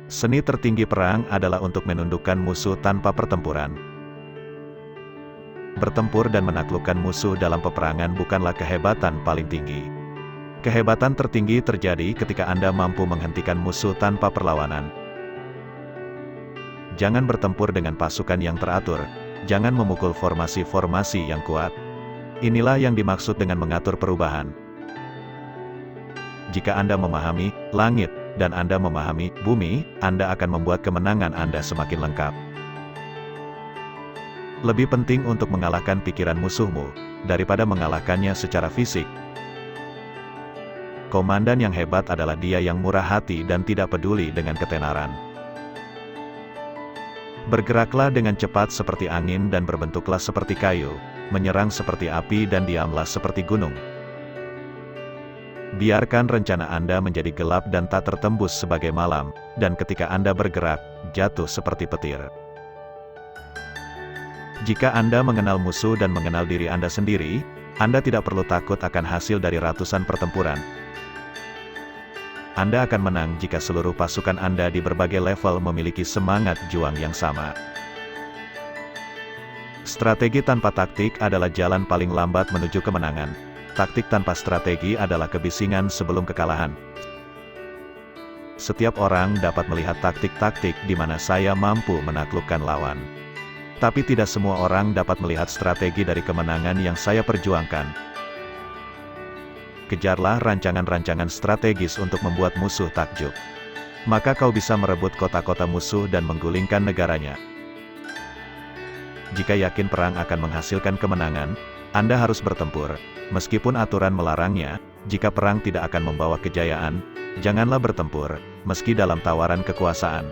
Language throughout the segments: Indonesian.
Seni tertinggi perang adalah untuk menundukkan musuh tanpa pertempuran. Bertempur dan menaklukkan musuh dalam peperangan bukanlah kehebatan paling tinggi. Kehebatan tertinggi terjadi ketika Anda mampu menghentikan musuh tanpa perlawanan. Jangan bertempur dengan pasukan yang teratur, jangan memukul formasi-formasi yang kuat. Inilah yang dimaksud dengan mengatur perubahan. Jika Anda memahami langit, dan Anda memahami bumi, Anda akan membuat kemenangan Anda semakin lengkap. Lebih penting untuk mengalahkan pikiran musuhmu, daripada mengalahkannya secara fisik. Komandan yang hebat adalah dia yang murah hati dan tidak peduli dengan ketenaran. Bergeraklah dengan cepat seperti angin dan berbentuklah seperti kayu, menyerang seperti api dan diamlah seperti gunung. Biarkan rencana Anda menjadi gelap dan tak tertembus sebagai malam, dan ketika Anda bergerak, jatuh seperti petir. Jika Anda mengenal musuh dan mengenal diri Anda sendiri, Anda tidak perlu takut akan hasil dari ratusan pertempuran. Anda akan menang jika seluruh pasukan Anda di berbagai level memiliki semangat juang yang sama. Strategi tanpa taktik adalah jalan paling lambat menuju kemenangan. Taktik tanpa strategi adalah kebisingan sebelum kekalahan. Setiap orang dapat melihat taktik-taktik di mana saya mampu menaklukkan lawan. Tapi tidak semua orang dapat melihat strategi dari kemenangan yang saya perjuangkan. Kejarlah rancangan-rancangan strategis untuk membuat musuh takjub. Maka kau bisa merebut kota-kota musuh dan menggulingkan negaranya. Jika yakin perang akan menghasilkan kemenangan, Anda harus bertempur. Meskipun aturan melarangnya, jika perang tidak akan membawa kejayaan, janganlah bertempur, meski dalam tawaran kekuasaan.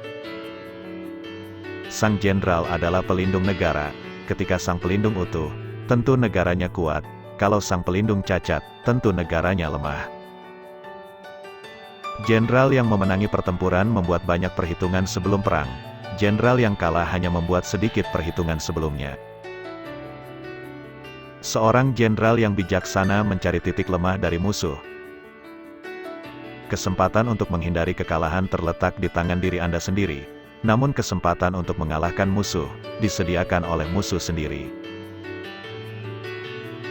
Sang jenderal adalah pelindung negara. Ketika sang pelindung utuh, tentu negaranya kuat. Kalau sang pelindung cacat, tentu negaranya lemah. Jenderal yang memenangi pertempuran membuat banyak perhitungan sebelum perang. Jenderal yang kalah hanya membuat sedikit perhitungan sebelumnya. Seorang jenderal yang bijaksana mencari titik lemah dari musuh. Kesempatan untuk menghindari kekalahan terletak di tangan diri Anda sendiri. Namun kesempatan untuk mengalahkan musuh, disediakan oleh musuh sendiri.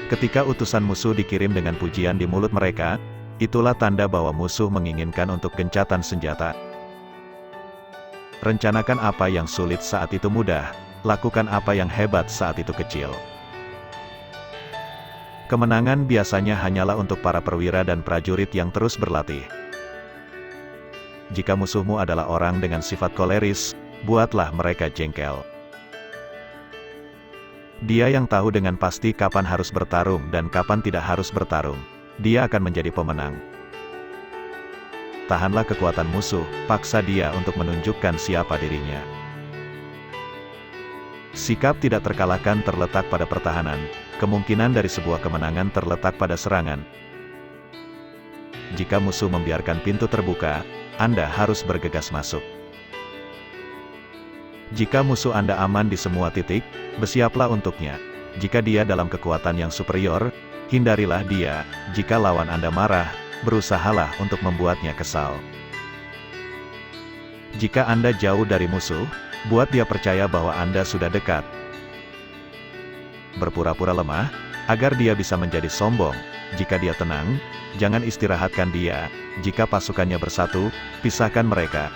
Ketika utusan musuh dikirim dengan pujian di mulut mereka, itulah tanda bahwa musuh menginginkan untuk gencatan senjata. Rencanakan apa yang sulit saat itu mudah, lakukan apa yang hebat saat itu kecil. Kemenangan biasanya hanyalah untuk para perwira dan prajurit yang terus berlatih. Jika musuhmu adalah orang dengan sifat koleris, buatlah mereka jengkel. Dia yang tahu dengan pasti kapan harus bertarung dan kapan tidak harus bertarung, dia akan menjadi pemenang. Tahanlah kekuatan musuh, paksa dia untuk menunjukkan siapa dirinya. Sikap tidak terkalahkan terletak pada pertahanan, kemungkinan dari sebuah kemenangan terletak pada serangan. Jika musuh membiarkan pintu terbuka, Anda harus bergegas masuk. Jika musuh Anda aman di semua titik, bersiaplah untuknya. Jika dia dalam kekuatan yang superior, hindarilah dia. Jika lawan Anda marah, berusahalah untuk membuatnya kesal. Jika Anda jauh dari musuh, buat dia percaya bahwa Anda sudah dekat. Berpura-pura lemah, agar dia bisa menjadi sombong. Jika dia tenang, jangan istirahatkan dia. Jika pasukannya bersatu, pisahkan mereka.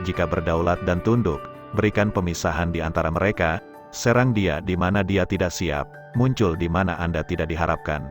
Jika berdaulat dan tunduk, berikan pemisahan di antara mereka, serang dia di mana dia tidak siap, muncul di mana Anda tidak diharapkan.